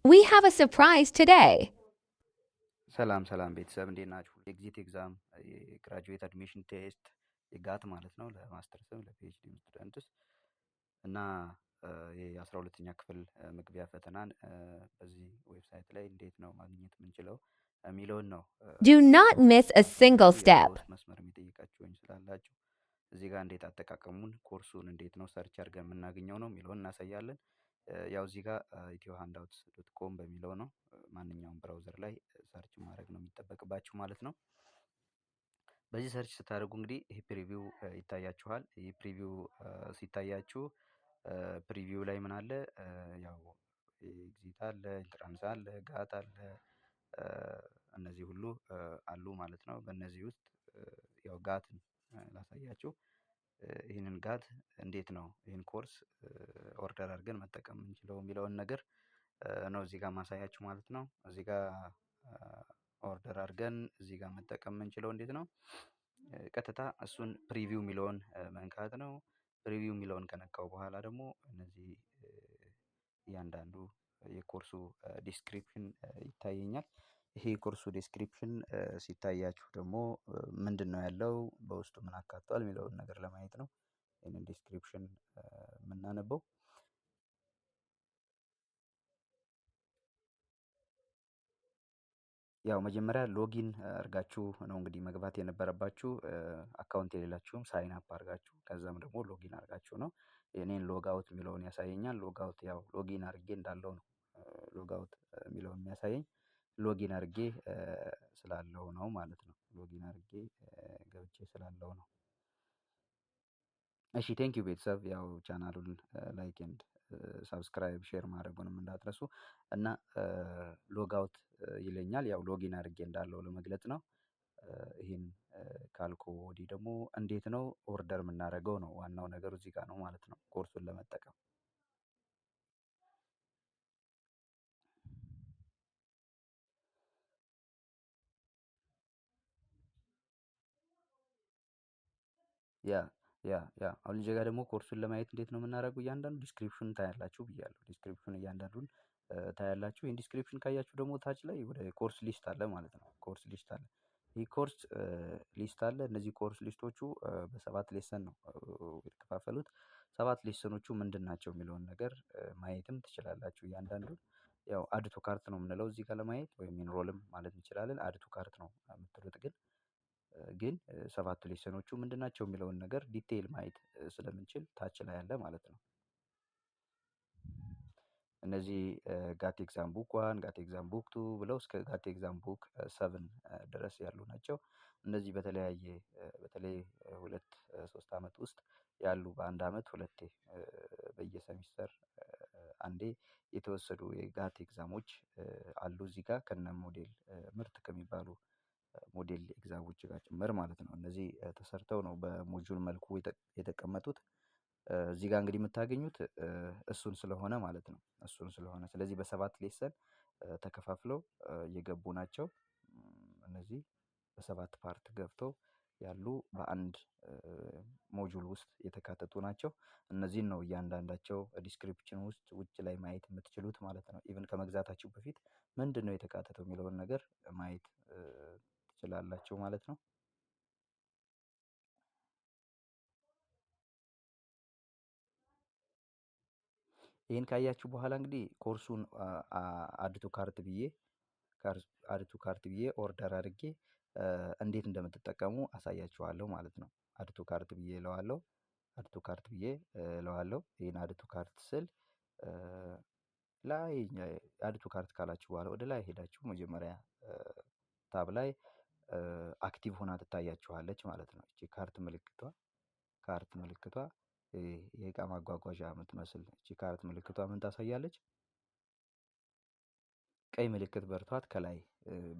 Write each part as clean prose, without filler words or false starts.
We have a surprise today. ሰላም ሰላም ቤተሰብ እንዴት ናችሁ? ኤግዚት ኤግዛም የግራጁዌት አድሚሽን ቴስት የጋት ማለት ነው ለማስተርስም ለፒኤችዲ ስቱደንትስ እና የ12ኛ ክፍል መግቢያ ፈተናን በዚህ ዌብሳይት ላይ እንዴት ነው ማግኘት የምንችለው የሚለውን ነው። Do not miss a single step. በውስጥ መስመር የሚጠይቃችሁኝ ስላላችሁ እዚህ ጋር እንዴት አጠቃቀሙን ኮርሱን እንዴት ነው ሰርች አድርገን የምናገኘው ነው የሚለውን እናሳያለን። ያው እዚህ ጋር ኢትዮ ሃንድአውትስ ዶት ኮም በሚለው ነው ማንኛውም ብራውዘር ላይ ሰርች ማድረግ ነው የሚጠበቅባችሁ ማለት ነው። በዚህ ሰርች ስታደርጉ እንግዲህ ይሄ ፕሪቪው ይታያችኋል። ይህ ፕሪቪው ሲታያችሁ ፕሪቪው ላይ ምን አለ? ያው ኤግዚት አለ፣ ኢንትራንስ አለ፣ ጋት አለ፣ እነዚህ ሁሉ አሉ ማለት ነው። በእነዚህ ውስጥ ያው ጋትን ላሳያችሁ። ይህንን ጋት እንዴት ነው ይህን ኮርስ ኦርደር አድርገን መጠቀም የምንችለው የሚለውን ነገር ነው እዚህ ጋር ማሳያችሁ ማለት ነው። እዚህ ጋር ኦርደር አድርገን እዚህ ጋር መጠቀም የምንችለው እንዴት ነው? ቀጥታ እሱን ፕሪቪው የሚለውን መንካት ነው። ፕሪቪው የሚለውን ከነካው በኋላ ደግሞ እነዚህ እያንዳንዱ የኮርሱ ዲስክሪፕሽን ይታየኛል። ይሄ የኮርሱ ዲስክሪፕሽን ሲታያችሁ ደግሞ ምንድን ነው ያለው በውስጡ ምን አካቷል የሚለውን ነገር ለማየት ነው ይህንን ዲስክሪፕሽን የምናነበው። ያው መጀመሪያ ሎጊን አድርጋችሁ ነው እንግዲህ መግባት የነበረባችሁ። አካውንት የሌላችሁም ሳይን አፕ አድርጋችሁ ከዛም ደግሞ ሎጊን አድርጋችሁ ነው። እኔን ሎግ አውት የሚለውን ያሳየኛል። ሎግ አውት ያው ሎጊን አድርጌ እንዳለው ነው ሎግ አውት የሚለውን የሚያሳየኝ። ሎጊን አድርጌ ስላለው ነው ማለት ነው። ሎጊን አድርጌ ገብቼ ስላለው ነው። እሺ ቴንኪው ቤተሰብ፣ ያው ቻናሉን ላይክ ኤንድ ሳብስክራይብ ሼር ማድረጉንም እንዳትረሱ እና ሎግ አውት ይለኛል። ያው ሎጊን አድርጌ እንዳለው ለመግለጽ ነው። ይህን ካልኩ ወዲህ ደግሞ እንዴት ነው ኦርደር የምናደርገው ነው ዋናው ነገር እዚህ ጋር ነው ማለት ነው ኮርሱን ለመጠቀም። አሁን እዚህ ጋር ደግሞ ኮርሱን ለማየት እንዴት ነው የምናደርገው? እያንዳንዱ ዲስክሪፕሽን ታያላችሁ ብያለሁ። ዲስክሪፕሽን እያንዳንዱን ታያላችሁ። ይህን ዲስክሪፕሽን ካያችሁ ደግሞ ታች ላይ ወደ ኮርስ ሊስት አለ ማለት ነው። ኮርስ ሊስት አለ። ይህ ኮርስ ሊስት አለ። እነዚህ ኮርስ ሊስቶቹ በ7 ሌሰን ነው የተከፋፈሉት። 7 ሌሰኖቹ ምንድን ናቸው የሚለውን ነገር ማየትም ትችላላችሁ። እያንዳንዱን ያው አድ ቱ ካርት ነው የምንለው እዚህ ጋር ለማየት ወይም ኢንሮልም ማለት እንችላለን። አድ ቱ ካርት ነው የምትሉት ግን 7 ሌሰኖቹ ምንድን ናቸው የሚለውን ነገር ዲቴይል ማየት ስለምንችል ታች ላይ አለ ማለት ነው። እነዚህ ጋት ኤግዛም ቡክ 1 ጋት ኤግዛም ቡክ 2 ብለው እስከ ጋት ኤግዛም ቡክ 7 ድረስ ያሉ ናቸው። እነዚህ በተለይ 2-3 ዓመት ውስጥ ያሉ በአንድ ዓመት ሁለቴ በየሰሚስተር አንዴ የተወሰዱ የጋት ኤግዛሞች አሉ እዚህ ጋር ከነ ሞዴል ምርጥ ከሚባሉ ሞዴል ኤግዛሞች ጋር ጭምር ማለት ነው። እነዚህ ተሰርተው ነው በሞጁል መልኩ የተቀመጡት። እዚህ ጋር እንግዲህ የምታገኙት እሱን ስለሆነ ማለት ነው። እሱን ስለሆነ ስለዚህ በ7 ሌሰን ተከፋፍለው የገቡ ናቸው። እነዚህ በ7 ፓርት ገብተው ያሉ በአንድ ሞጁል ውስጥ የተካተቱ ናቸው። እነዚህን ነው እያንዳንዳቸው ዲስክሪፕሽን ውስጥ ውጭ ላይ ማየት የምትችሉት ማለት ነው። ኢቭን ከመግዛታችሁ በፊት ምንድን ነው የተካተተው የሚለውን ነገር ማየት ትችላላችሁ ማለት ነው። ይህን ካያችሁ በኋላ እንግዲህ ኮርሱን አድ ቱ ካርት ብዬ ኦርደር አድርጌ እንዴት እንደምትጠቀሙ አሳያችኋለሁ ማለት ነው። አድ ቱ ካርት ብዬ እለዋለሁ። ይህን አድ ቱ ካርት ስል ላይ አድ ቱ ካርት ካላችሁ በኋላ ወደ ላይ ሄዳችሁ መጀመሪያ ታብ ላይ አክቲቭ ሆና ትታያችኋለች ማለት ነው። እቺ ካርት ምልክቷ የእቃ ማጓጓዣ የምትመስል እቺ ካርት ምልክቷ ምን ታሳያለች? ቀይ ምልክት በርቷት ከላይ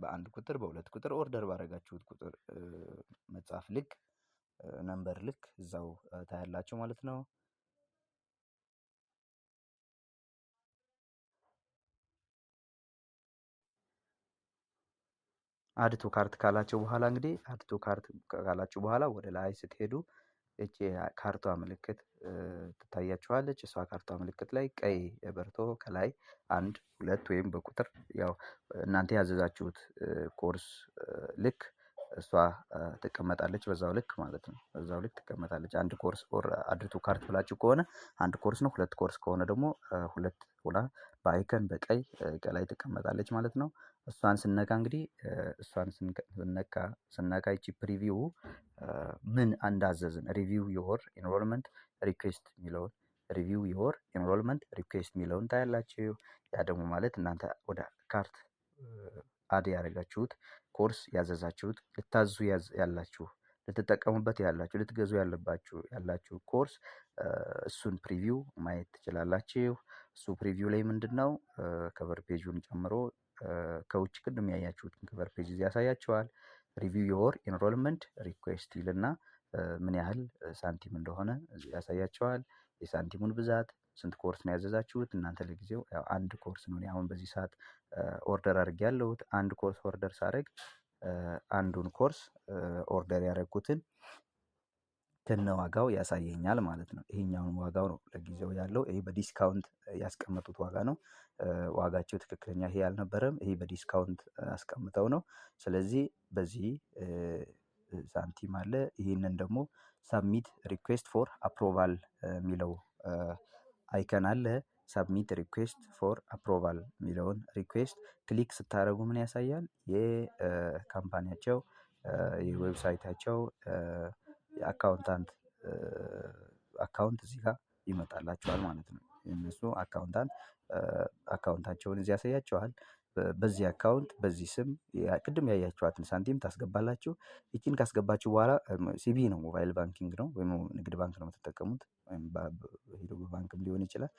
በ1 ቁጥር በ2 ቁጥር ኦርደር ባደረጋችሁት ቁጥር መጻፍ ልክ ነምበር ልክ እዛው ታያላችሁ ማለት ነው። አድ ቱ ካርት ካላችሁ በኋላ እንግዲህ አድ ቱ ካርት ካላችሁ በኋላ ወደ ላይ ስትሄዱ እቺ ካርቷ ምልክት ትታያችኋለች። እሷ ካርቷ ምልክት ላይ ቀይ በርቶ ከላይ 1 2 ወይም በቁጥር ያው እናንተ ያዘዛችሁት ኮርስ ልክ እሷ ትቀመጣለች በዛው ልክ ማለት ነው። በዛው ልክ ትቀመጣለች። አንድ ኮርስ ኦር አድቱ ካርት ብላችሁ ከሆነ አንድ ኮርስ ነው። 2 ኮርስ ከሆነ ደግሞ 2 ሆና በአይከን በቀይ ከላይ ትቀመጣለች ማለት ነው። እሷን ስነካ እንግዲህ እሷን ስነካ ይቺ ፕሪቪው ምን እንዳዘዝን ሪቪው ዮር ኢንሮልመንት ሪኩዌስት የሚለውን ሪቪው ዮር ኢንሮልመንት ሪኩዌስት የሚለውን ታያላችሁ። ያ ደግሞ ማለት እናንተ ወደ ካርት አድ ያደረጋችሁት ኮርስ ያዘዛችሁት ልታዙ ያላችሁ ልትጠቀሙበት ያላችሁ ልትገዙ ያላችሁ ኮርስ እሱን ፕሪቪው ማየት ትችላላችሁ። እሱ ፕሪቪው ላይ ምንድነው ከቨር ፔጁን ጨምሮ ከውጭ ቅድም ያያችሁትን ከቨር ፔጅ ያሳያችኋል። ሪቪው ዮር ኢንሮልመንት ሪኩዌስት ይልና ምን ያህል ሳንቲም እንደሆነ ያሳያችኋል። የሳንቲሙን ብዛት ስንት ኮርስ ነው ያዘዛችሁት እናንተ ለጊዜው ያው አንድ ኮርስ ነው። አሁን በዚህ ሰዓት ኦርደር አድርጌያለሁት። አንድ ኮርስ ኦርደር ሳደርግ አንዱን ኮርስ ኦርደር ያደረኩትን ከነዋጋው ያሳየኛል ማለት ነው። ይሄኛውን ዋጋው ነው ለጊዜው ያለው። ይሄ በዲስካውንት ያስቀመጡት ዋጋ ነው። ዋጋቸው ትክክለኛ ይሄ አልነበረም። ይሄ በዲስካውንት አስቀምጠው ነው። ስለዚህ በዚህ ሳንቲም አለ። ይሄንን ደግሞ ሰብሚት ሪኩዌስት ፎር አፕሮቫል የሚለው አይከን አለ። ሰብሚት ሪኩዌስት ፎር አፕሮቫል የሚለውን ሪኩዌስት ክሊክ ስታደርጉ ምን ያሳያል? የካምፓኒያቸው የዌብሳይታቸው የአካውንታንት አካውንት እዚህ ጋር ይመጣላችኋል ማለት ነው። የእነሱ አካውንታቸውን እዚህ ያሳያችኋል። በዚህ አካውንት በዚህ ስም ቅድም ያያችኋትን ሳንቲም ታስገባላችሁ። ይቺን ካስገባችሁ በኋላ ሲቢ ነው ሞባይል ባንኪንግ ነው ወይም ንግድ ባንክ ነው የምትጠቀሙት ወይም ሄዶ ባንክም ሊሆን ይችላል።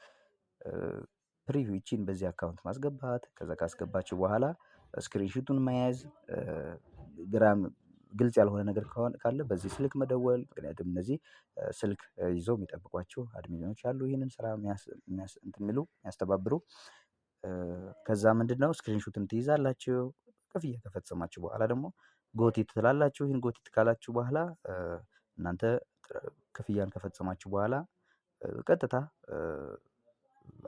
ፕሪቪው ይቺን በዚህ አካውንት ማስገባት ከዛ ካስገባችሁ በኋላ ስክሪንሾቱን መያዝ ግራም ግልጽ ያልሆነ ነገር ካለ በዚህ ስልክ መደወል። ምክንያቱም እነዚህ ስልክ ይዘው የሚጠብቋችሁ አድሚኖች አሉ ይህንን ስራ የሚያስተባብሩ። ከዛ ምንድነው ስክሪንሾትን ትይዛላችሁ። ክፍያ ከፈጸማችሁ በኋላ ደግሞ ጎቲት ትላላችሁ። ይህን ጎቲት ካላችሁ በኋላ እናንተ ክፍያን ከፈጸማችሁ በኋላ ቀጥታ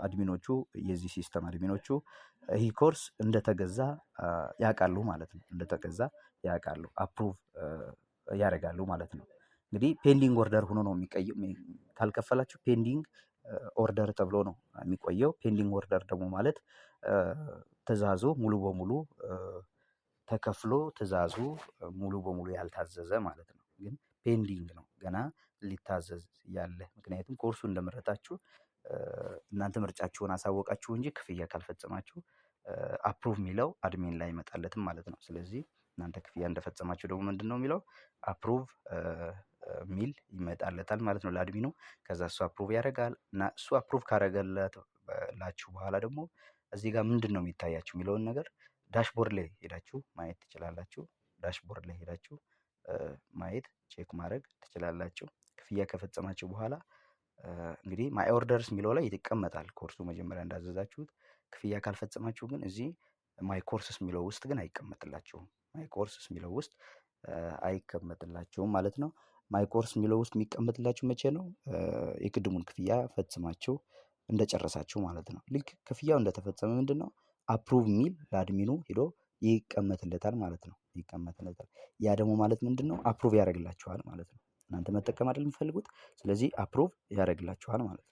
አድሚኖቹ የዚህ ሲስተም አድሚኖቹ ይህ ኮርስ እንደተገዛ ያውቃሉ ማለት ነው። እንደተገዛ ያውቃሉ አፕሩቭ ያደርጋሉ ማለት ነው። እንግዲህ ፔንዲንግ ኦርደር ሆኖ ነው የሚቆየው። ካልከፈላችሁ ፔንዲንግ ኦርደር ተብሎ ነው የሚቆየው። ፔንዲንግ ኦርደር ደግሞ ማለት ትዕዛዙ ሙሉ በሙሉ ተከፍሎ ትዕዛዙ ሙሉ በሙሉ ያልታዘዘ ማለት ነው። ግን ፔንዲንግ ነው ገና ሊታዘዝ ያለ። ምክንያቱም ኮርሱ እንደመረጣችሁ እናንተ ምርጫችሁን አሳወቃችሁ እንጂ ክፍያ ካልፈጸማችሁ አፕሩቭ የሚለው አድሚን ላይ አይመጣለትም ማለት ነው። ስለዚህ እናንተ ክፍያ እንደፈጸማችሁ ደግሞ ምንድነው የሚለው አፕሩቭ ሚል ይመጣለታል ማለት ነው ለአድሚኑ። ከዛ እሱ አፕሩቭ ያደርጋል እና እሱ አፕሩቭ ካደረገላችሁ በኋላ ደግሞ እዚህ ጋር ምንድነው የሚታያችሁ የሚለውን ነገር ዳሽቦርድ ላይ ሄዳችሁ ማየት ትችላላችሁ። ዳሽቦርድ ላይ ሄዳችሁ ማየት ቼክ ማድረግ ትችላላችሁ። ክፍያ ከፈጸማችሁ በኋላ እንግዲህ ማይ ኦርደርስ የሚለው ላይ ይቀመጣል ኮርሱ መጀመሪያ እንዳዘዛችሁት። ክፍያ ካልፈጸማችሁ ግን እዚህ ማይ ኮርስስ የሚለው ውስጥ ግን አይቀመጥላችሁም። ማይ ኮርስስ የሚለው ውስጥ አይቀመጥላችሁም ማለት ነው። ማይ ኮርስ የሚለው ውስጥ የሚቀመጥላችሁ መቼ ነው? የቅድሙን ክፍያ ፈጽማችሁ እንደጨረሳችሁ ማለት ነው። ልክ ክፍያው እንደተፈጸመ ምንድነው አፕሩቭ የሚል ለአድሚኑ ሄዶ ይቀመጥለታል ማለት ነው። ይቀመጥለታል። ያ ደግሞ ማለት ምንድነው አፕሩቭ ያደርግላችኋል ማለት ነው። እናንተ መጠቀም አይደል የምትፈልጉት? ስለዚህ አፕሩቭ ያደርግላችኋል ማለት ነው።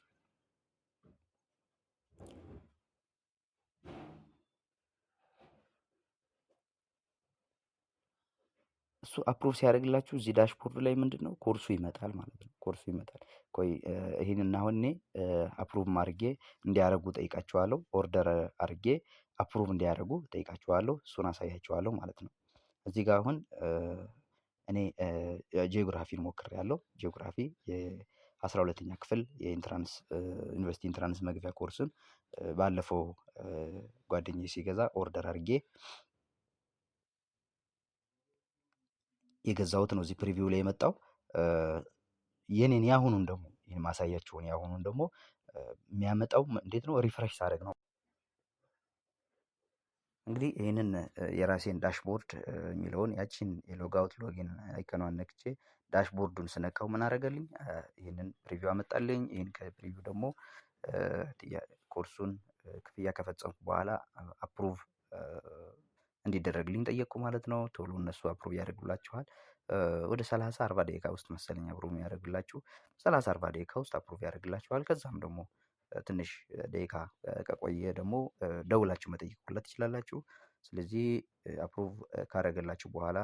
እሱ አፕሩቭ ሲያደርግላችሁ እዚህ ዳሽቦርድ ላይ ምንድነው ኮርሱ ይመጣል ማለት ነው። ኮርሱ ይመጣል። ቆይ ይሄንን አሁን እኔ አፕሩቭ አድርጌ እንዲያደርጉ ጠይቃቸዋለሁ። ኦርደር አድርጌ አፕሩቭ እንዲያደርጉ ጠይቃቸዋለሁ። እሱን አሳያቸዋለሁ ማለት ነው። እዚህ ጋር አሁን እኔ ጂኦግራፊን ሞክሬያለሁ። ጂኦግራፊ የ12ኛ ክፍል የኢንትራንስ ዩኒቨርሲቲ ኢንትራንስ መግቢያ ኮርስን ባለፈው ጓደኛዬ ሲገዛ ኦርደር አድርጌ የገዛሁት ነው። እዚህ ፕሪቪው ላይ የመጣው የኔን ያሁኑን ደግሞ ይሄን ማሳያችሁን ያሁኑን ደግሞ የሚያመጣው እንዴት ነው? ሪፍሬሽ ሳደርግ ነው እንግዲህ ይህንን የራሴን ዳሽቦርድ የሚለውን ያቺን የሎግ አውት ሎጊን አይከኗን ነክቼ ዳሽቦርዱን ስነካው ምን አደረገልኝ? ይህንን ፕሪቪው አመጣልኝ። ይህን ከፕሪቪው ደግሞ ኮርሱን ክፍያ ከፈጸምኩ በኋላ አፕሩቭ እንዲደረግልኝ ጠየቅኩ ማለት ነው። ቶሎ እነሱ አፕሩቭ ያደርጉላችኋል። ወደ 30-40 ደቂቃ ውስጥ መሰለኝ አፕሩቭ የሚያደርግላችሁ። 30-40 ደቂቃ ውስጥ አፕሩቭ ያደርግላችኋል። ከዛም ደግሞ ትንሽ ደቂቃ ከቆየ ደግሞ ደውላችሁ መጠየቅ ሁላ ትችላላችሁ። ስለዚህ አፕሩቭ ካደረገላችሁ በኋላ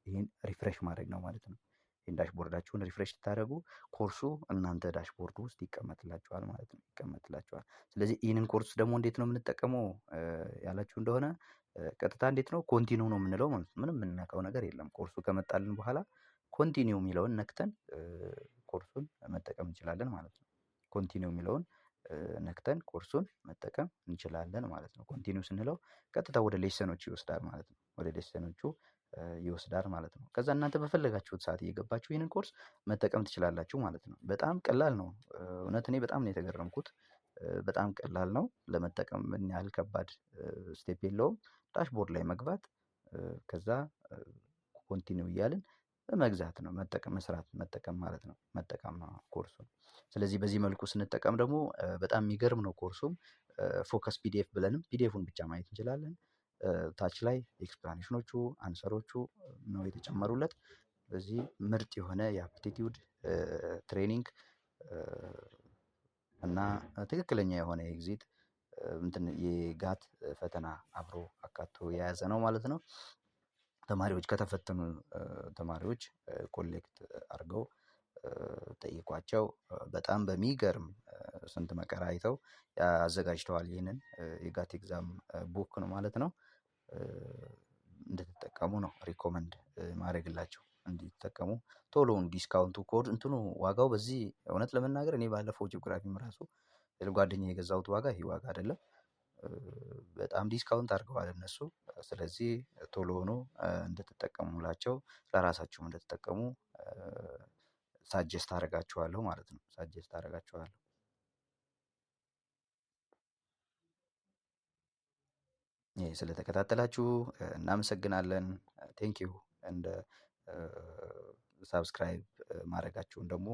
ይህን ሪፍሬሽ ማድረግ ነው ማለት ነው። ይህን ዳሽቦርዳችሁን ሪፍሬሽ ስታደርጉ ኮርሱ እናንተ ዳሽቦርድ ውስጥ ይቀመጥላችኋል ማለት ነው። ይቀመጥላችኋል። ስለዚህ ይህንን ኮርስ ደግሞ እንዴት ነው የምንጠቀመው ያላችሁ እንደሆነ ቀጥታ እንዴት ነው ኮንቲኒው ነው የምንለው ማለት ነው። ምንም የምንነካው ነገር የለም። ኮርሱ ከመጣልን በኋላ ኮንቲኒው የሚለውን ነክተን ኮርሱን መጠቀም እንችላለን ማለት ነው። ኮንቲኒው የሚለውን ነክተን ኮርሱን መጠቀም እንችላለን ማለት ነው። ኮንቲኒው ስንለው ቀጥታ ወደ ሌሰኖቹ ይወስዳል ማለት ነው። ወደ ሌሰኖቹ ይወስዳል ማለት ነው። ከዛ እናንተ በፈለጋችሁት ሰዓት እየገባችሁ ይህንን ኮርስ መጠቀም ትችላላችሁ ማለት ነው። በጣም ቀላል ነው። እውነት እኔ በጣም ነው የተገረምኩት። በጣም ቀላል ነው ለመጠቀም ምን ያህል ከባድ ስቴፕ የለውም። ዳሽቦርድ ላይ መግባት ከዛ ኮንቲኒው እያልን መግዛት ነው መጠቀም መስራት መጠቀም ማለት ነው። መጠቀም ነው ኮርሱን። ስለዚህ በዚህ መልኩ ስንጠቀም ደግሞ በጣም የሚገርም ነው። ኮርሱም ፎከስ ፒዲኤፍ ብለንም ፒዲኤፉን ብቻ ማየት እንችላለን። ታች ላይ ኤክስፕላኔሽኖቹ አንሰሮቹ ነው የተጨመሩለት። ስለዚህ ምርጥ የሆነ የአፕቲቲዩድ ትሬኒንግ እና ትክክለኛ የሆነ ኤግዚት የጋት ፈተና አብሮ አካቶ የያዘ ነው ማለት ነው። ተማሪዎች ከተፈተኑ ተማሪዎች ኮሌክት አድርገው ጠይቋቸው በጣም በሚገርም ስንት መከራ አይተው አዘጋጅተዋል። ይህንን የጋት ኤግዛም ቡክ ነው ማለት ነው። እንድትጠቀሙ ነው ሪኮመንድ ማድረግላቸው እንዲጠቀሙ። ቶሎውን ዲስካውንቱ ኮድ እንትኑ ዋጋው በዚህ እውነት ለመናገር እኔ ባለፈው ጂኦግራፊም ራሱ ለጓደኛዬ የገዛሁት ዋጋ ይሄ ዋጋ አይደለም። በጣም ዲስካውንት አድርገዋል እነሱ። ስለዚህ ቶሎውኑ እንድትጠቀሙላቸው ለራሳችሁም እንድትጠቀሙ ሳጀስት አደርጋችኋለሁ ማለት ነው። ሳጀስት አደርጋችኋለሁ። ስለተከታተላችሁ እናመሰግናለን። ቴንኪው። እንደ ሳብስክራይብ ማድረጋችሁን ደግሞ